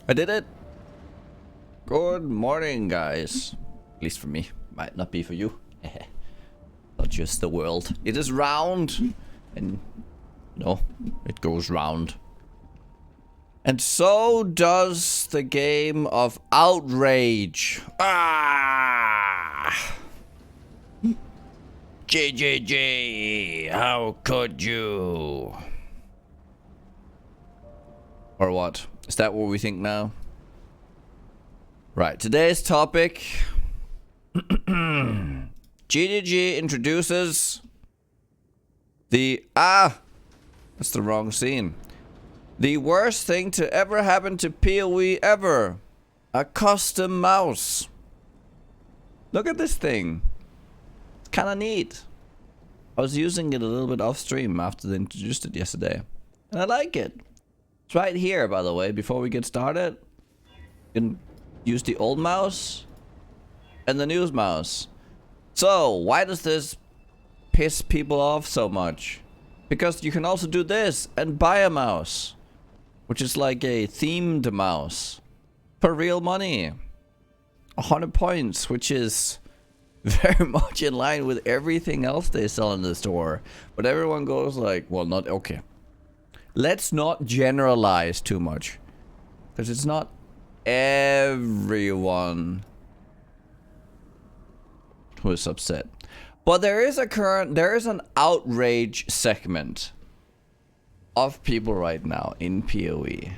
I did it. Good morning, guys. At least for me. Might not be for you. Not just the world. It is round. And no, it goes round. And so does the game of Outrage. Ah! JJJ, how could you? Or what? Is that what we think now? Right, today's topic. GGG introduces the... that's the wrong scene. The worst thing to ever happen to PoE ever. A custom mouse. Look at this thing. It's kind of neat. I was using it a little bit off stream after they introduced it yesterday. And I like it. It's right here, by the way, before we get started. You can use the old mouse and the new mouse. So, why does this piss people off so much? Because you can also do this and buy a mouse. Which is like a themed mouse. For real money. 100 points, which is very much in line with everything else they sell in the store. But everyone goes like, well, not okay. Let's not generalize too much. Because it's not everyone who is upset. But there is an outrage segment of people right now in PoE.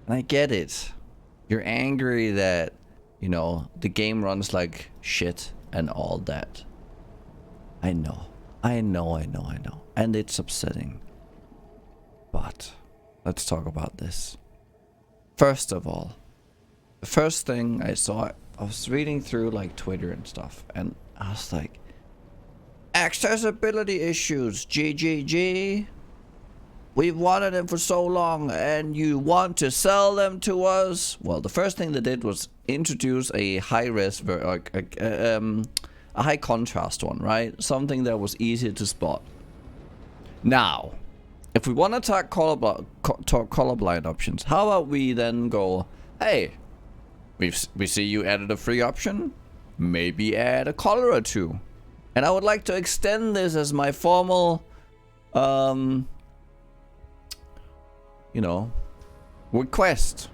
And I get it. You're angry that, you know, the game runs like shit and all that. I know. And it's upsetting. But let's talk about this. First of all, the first thing I saw, I was reading through like Twitter and stuff, and I was like, accessibility issues, GGG. We've wanted them for so long, and you want to sell them to us? Well, the first thing they did was introduce a high-res, a high-contrast one, right? Something that was easier to spot. Now, if we want to talk colorblind options, how about we then go, hey, we see you added a free option, maybe add a color or two. And I would like to extend this as my formal, you know, request.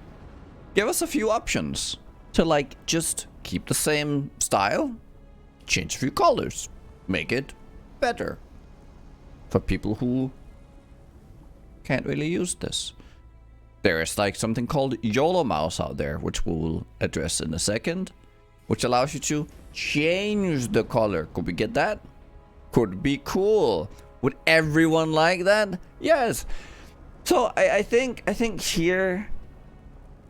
Give us a few options to like just keep the same style, change a few colors, make it better for people who can't really use this. There is like something called yolomouse out there, which we'll address in a second, which allows you to change the color. Could we get that? Could be cool. Would everyone like that? Yes. So I think here,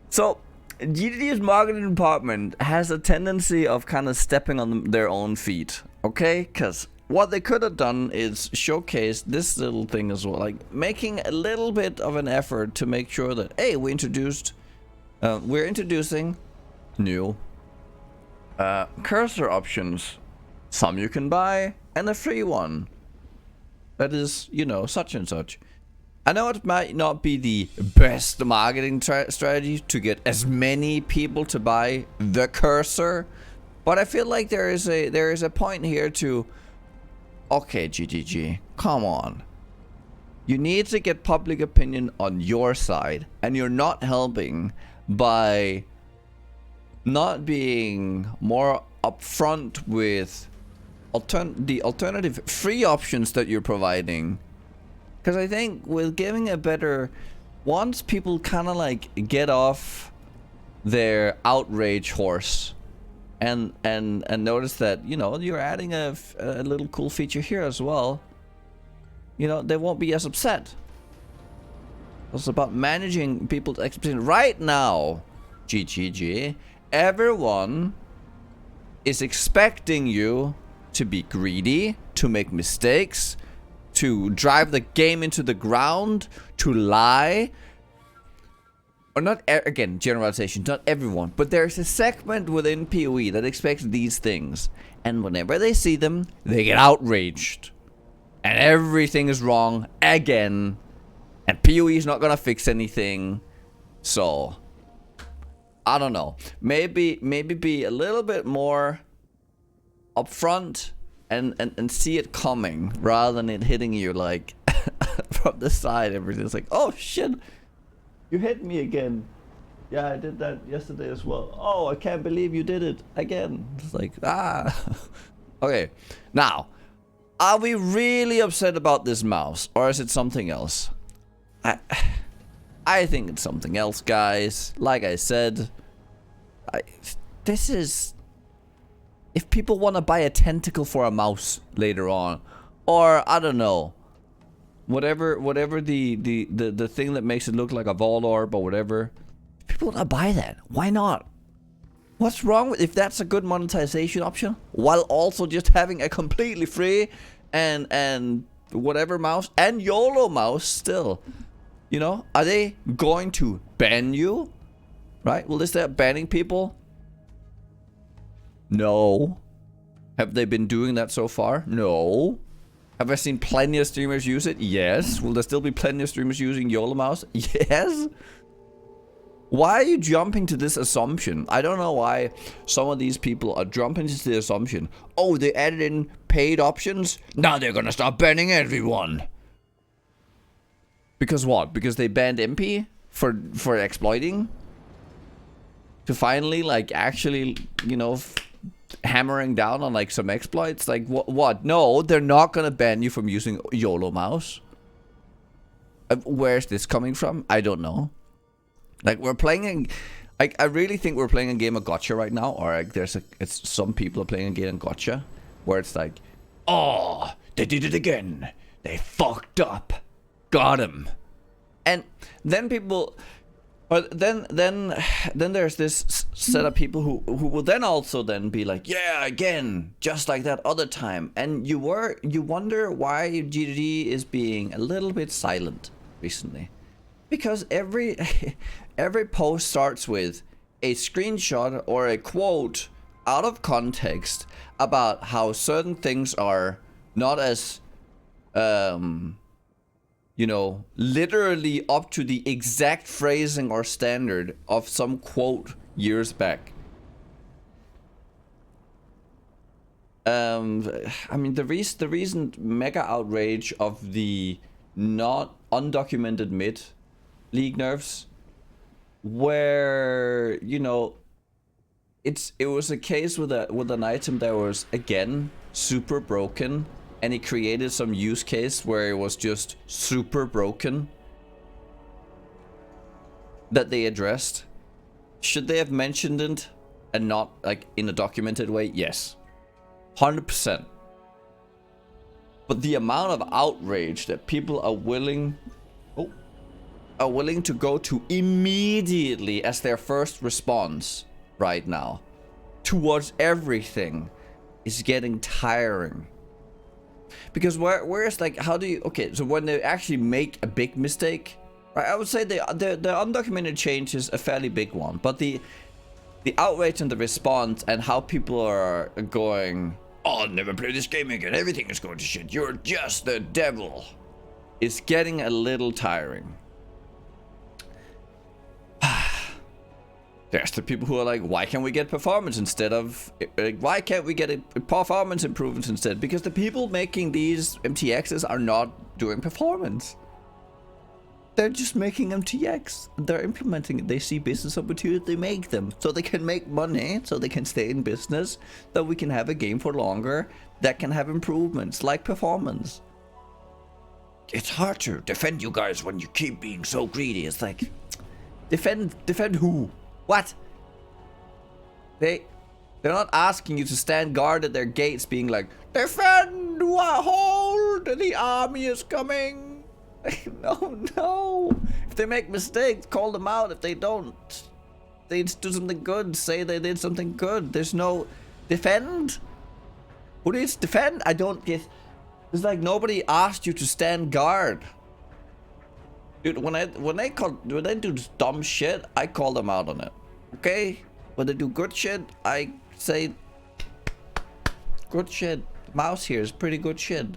so GGG's marketing department has a tendency of kind of stepping on their own feet, okay? Because what they could have done is showcase this little thing as well, like making a little bit of an effort to make sure that, hey, we're introducing new cursor options. Some you can buy and a free one that is, you know, such and such. I know it might not be the best marketing strategy to get as many people to buy the cursor, but I feel like there is a point here to, okay, GGG, come on. You need to get public opinion on your side, and you're not helping by not being more upfront with the alternative free options that you're providing. Because I think with giving a better, once people kind of like get off their outrage horse and notice that, you know, you're adding a little cool feature here as well, you know, they won't be as upset. It's about managing people's expectations. Right now, GGG, everyone is expecting you to be greedy, to make mistakes, to drive the game into the ground, to lie. Or not, again, generalization, not everyone, but there's a segment within PoE that expects these things. And whenever they see them, they get outraged. And everything is wrong again. And PoE is not gonna fix anything. So, I don't know. Maybe be a little bit more upfront and see it coming rather than it hitting you like from the side. Everything's like, oh shit, you hit me again. Yeah, I did that yesterday as well. Oh, I can't believe you did it again. It's like, ah. Okay, now, are we really upset about this mouse, or is it something else? I think it's something else, guys. Like I said, this is... If people want to buy a tentacle for a mouse later on, or I don't know, whatever the thing that makes it look like a Vol orb or whatever, people want to buy that. Why not? What's wrong with if that's a good monetization option, while also just having a completely free and whatever mouse and YOLO mouse still? You know, are they going to ban you? Right? Will they start banning people? No. Have they been doing that so far? No. Have I seen plenty of streamers use it? Yes. Will there still be plenty of streamers using YOLO mouse? Yes. Why are you jumping to this assumption? I don't know why some of these people are jumping to the assumption. Oh, they added in paid options? Now they're gonna start banning everyone. Because what? Because they banned MP for exploiting? To finally, like, actually, you know, hammering down on, like, some exploits? Like, what? No, they're not gonna ban you from using YOLO mouse. Where's this coming from? I don't know. Like, we're playing... I really think we're playing a game of gotcha right now. Or, like, it's some people are playing a game of gotcha. Where it's like, oh, they did it again. They fucked up. Got him. And then people... But then there's this set of people who will then also then be like, yeah, again, just like that other time. And you wonder why GDD is being a little bit silent recently. Because every post starts with a screenshot or a quote out of context about how certain things are not as you know, literally up to the exact phrasing or standard of some quote years back. I mean, the recent mega outrage of the not undocumented mid league nerfs, where, you know, it was a case with an item that was again super broken. And he created some use case where it was just super broken that they addressed. Should they have mentioned it and not like in a documented way? Yes. 100%. But the amount of outrage that people are willing to go to immediately as their first response right now towards everything is getting tiring. Because where's like, how do you, okay, so when they actually make a big mistake, right, I would say the undocumented change is a fairly big one, but the outrage and the response and how people are going, oh, I'll never play this game again, everything is going to shit, you're just the devil, is getting a little tiring. There's the people who are like, why can't we get performance instead of... why can't we get performance improvements instead? Because the people making these MTXs are not doing performance. They're just making MTX. They're implementing it. They see business opportunity, they make them. So they can make money, so they can stay in business, that we can have a game for longer, that can have improvements, like performance. It's hard to defend you guys when you keep being so greedy. It's like, defend who? What? They're not asking you to stand guard at their gates being like, defend, hold, the army is coming. No. If they make mistakes, call them out. If they don't, they do something good, say they did something good. There's no defend. Who needs defend? I don't get. It's like nobody asked you to stand guard. Dude, when they do dumb shit, I call them out on it. Okay? When they do good shit, I say good shit. Mouse here is pretty good shit.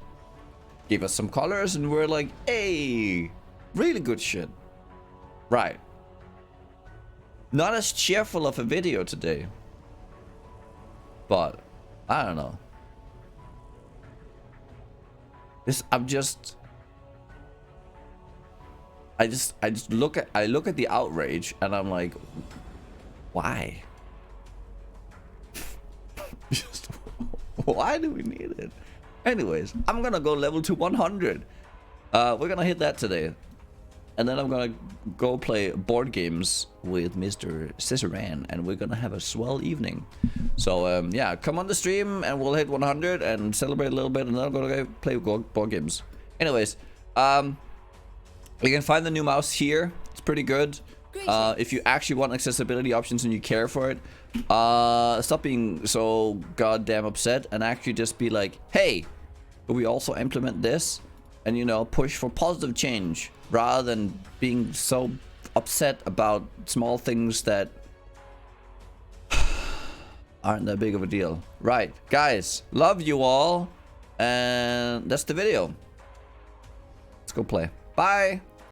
Give us some colors and we're like, hey, really good shit. Right. not as cheerful of a video today. But I don't know. I just look at the outrage and I'm like, why? Just why do we need it? Anyways, I'm gonna go level to 100. We're gonna hit that today. And then I'm gonna go play board games with Mr. Ciceran, and we're gonna have a swell evening. So yeah, come on the stream and we'll hit 100 and celebrate a little bit, and then I'm gonna go play board games. Anyways, you can find the new mouse here. It's pretty good. If you actually want accessibility options and you care for it, stop being so goddamn upset and actually just be like, hey, will we also implement this? And, you know, push for positive change rather than being so upset about small things that aren't that big of a deal. Right, guys, love you all, and that's the video. Let's go play. Bye.